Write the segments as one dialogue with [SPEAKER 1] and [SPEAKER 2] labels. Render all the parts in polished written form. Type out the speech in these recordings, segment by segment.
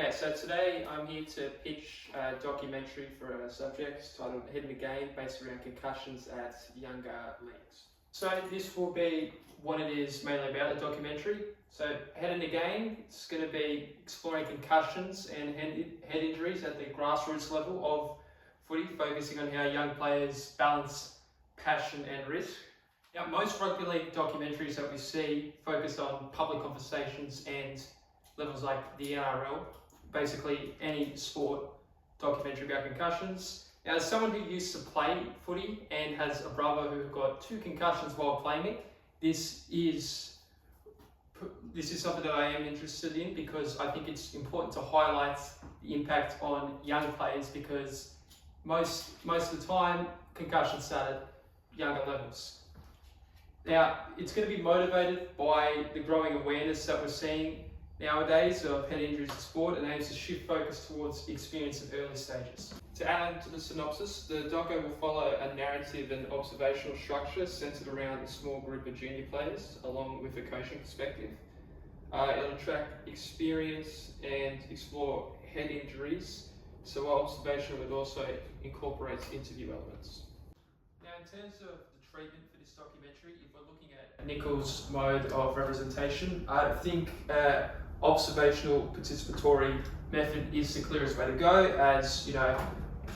[SPEAKER 1] Okay, so today I'm here to pitch a documentary for a subject titled Head in the Game, based around concussions at younger leagues. So this will be what it is mainly about, a documentary. So Head in the Game, it's going to be exploring concussions and head injuries at the grassroots level of footy, focusing on how young players balance passion and risk. Now, most rugby league documentaries that we see focus on public conversations and levels like the NRL, basically any sport documentary about concussions. Now, as someone who used to play footy and has a brother who got 2 concussions while playing it, this is something that I am interested in because I think it's important to highlight the impact on young players because most of the time concussions start at younger levels. Now, it's going to be motivated by the growing awareness that we're seeing nowadays of head injuries in sport and aims to shift focus towards experience in early stages. To add to the synopsis, the doco will follow a narrative and observational structure centered around a small group of junior players along with a coaching perspective. It'll track experience and explore head injuries, so observation would also incorporate interview elements. Now, in terms of the treatment for this documentary, if we're looking at Nichols' mode of representation, I think observational participatory method is the clearest way to go, as you know,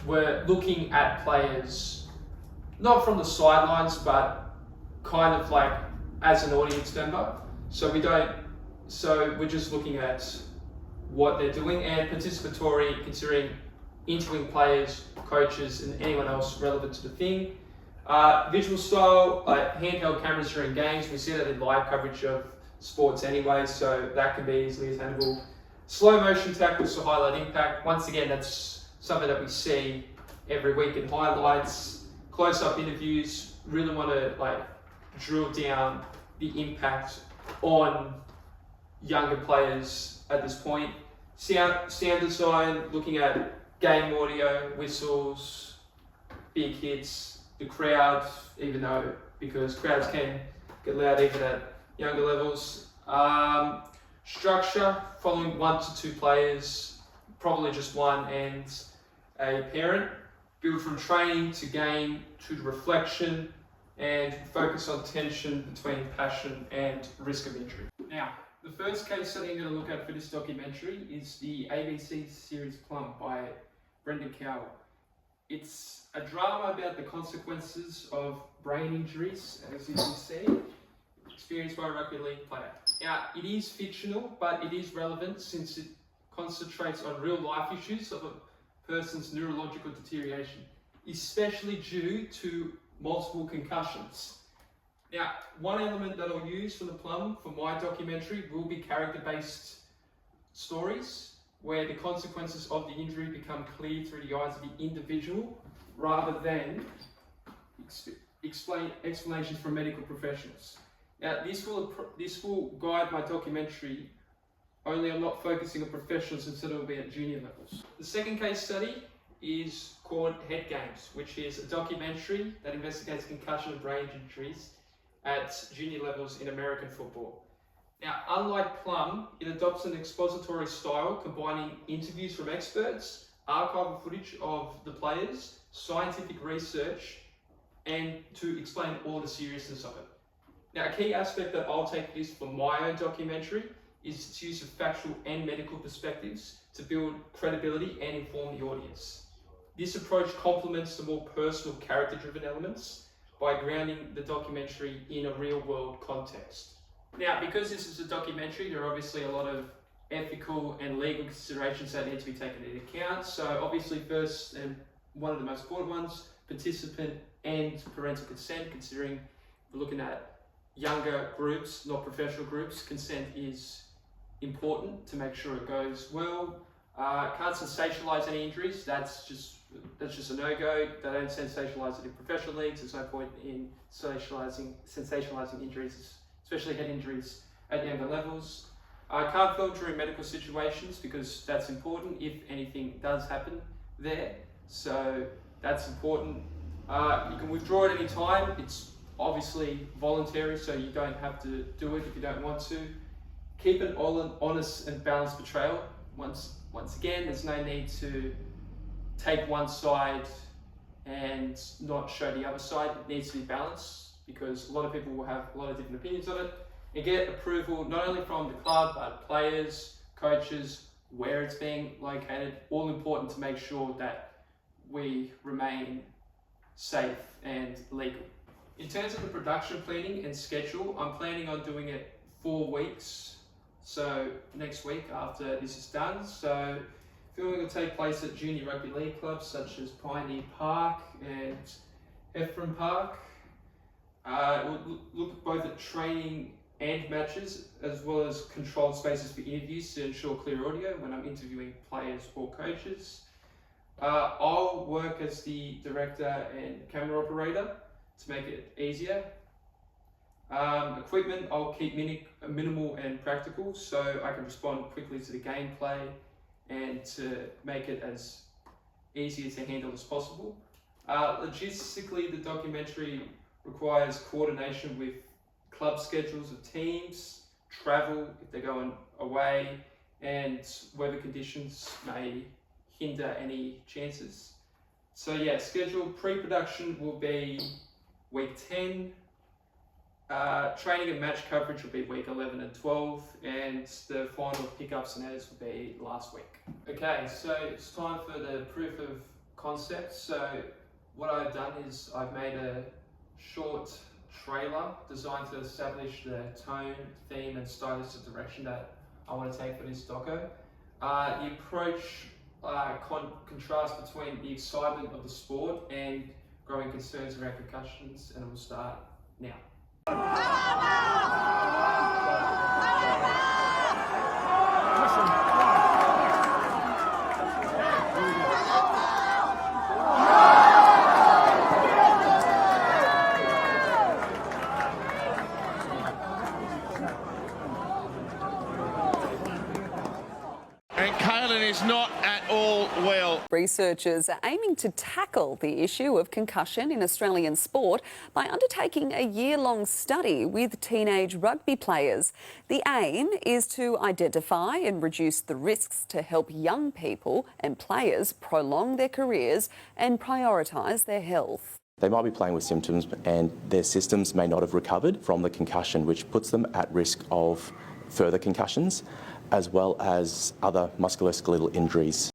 [SPEAKER 1] we're looking at players not from the sidelines but kind of like as an audience member. So we're just looking at what they're doing, and participatory considering interviewing players, coaches and anyone else relevant to the thing. Visual style, handheld cameras during games. We see that in live coverage of sports anyway, so that can be easily attainable. Slow motion tackles to highlight impact. Once again, that's something that we see every week in highlights. Close-up interviews, really want to drill down the impact on younger players at this point. Sound design, looking at game audio, whistles, big hits, the crowd, because crowds can get loud even at younger levels. Structure, following 1 to 2 players, probably just one and a parent. Build from training to game to reflection, and focus on tension between passion and risk of injury. Now, the first case study I'm going to look at for this documentary is the ABC series Plum by Brendan Cowell. It's a drama about the consequences of brain injuries, as you can see, experienced by a rugby league player. Now, it is fictional, but it is relevant since it concentrates on real life issues of a person's neurological deterioration, especially due to multiple concussions. Now, one element that I'll use from the Plum for my documentary will be character-based stories, where the consequences of the injury become clear through the eyes of the individual, rather than explanations from medical professionals. Now, this will guide my documentary, only I'm not focusing on professionals, instead it will be at junior levels. The second case study is called Head Games, which is a documentary that investigates concussion and brain injuries at junior levels in American football. Now, unlike Plum, it adopts an expository style combining interviews from experts, archival footage of the players, scientific research, and to explain all the seriousness of it. Now, a key aspect that I'll take this for my own documentary is its use of factual and medical perspectives to build credibility and inform the audience. This approach complements the more personal, character-driven elements by grounding the documentary in a real-world context. Now, because this is a documentary, there are obviously a lot of ethical and legal considerations that need to be taken into account. So obviously, first and one of the most important ones, participant and parental consent, considering we're looking at younger groups, not professional groups. Consent is important to make sure it goes well. Can't sensationalize any injuries. That's just a no-go. They don't sensationalize it in professional leagues. There's no point in sensationalizing injuries, especially head injuries at younger levels. Can't film during medical situations because that's important if anything does happen there. So that's important. You can withdraw at any time. It's obviously voluntary, so you don't have to do it if you don't want to. Keep an honest and balanced portrayal. Once guidelines. Again, there's no need to take one side and not show the other side. It needs to be balanced because a lot of people will have a lot of different opinions on it, and get approval not only from the club but players, coaches, where it's being located. All important to make sure that we remain safe and legal. In terms of the production planning and schedule, I'm planning on doing it 4 weeks. So next week after this is done. So filming will take place at junior rugby league clubs such as Pioneer Park and Ephraim Park. We'll look both at training and matches, as well as controlled spaces for interviews to ensure clear audio when I'm interviewing players or coaches. I'll work as the director and camera operator to make it easier. Equipment, I'll keep minimal and practical so I can respond quickly to the gameplay and to make it as easy to handle as possible. Logistically, the documentary requires coordination with club schedules of teams, travel if they're going away, and weather conditions may hinder any chances. So yeah, schedule pre-production will be week 10, training and match coverage will be week 11 and 12, and the final pickups and edits will be last week. Okay, so it's time for the proof of concept. So what I've done is I've made a short trailer designed to establish the tone, theme and stylistic direction that I want to take for this doco. The approach contrast between the excitement of the sport and growing concerns around concussions, and it will start now.
[SPEAKER 2] And Kalen is not at all well.
[SPEAKER 3] Researchers are aiming to tackle the issue of concussion in Australian sport by undertaking a year-long study with teenage rugby players. The aim is to identify and reduce the risks to help young people and players prolong their careers and prioritise their health.
[SPEAKER 4] They might be playing with symptoms and their systems may not have recovered from the concussion, which puts them at risk of further concussions, as well as other musculoskeletal injuries.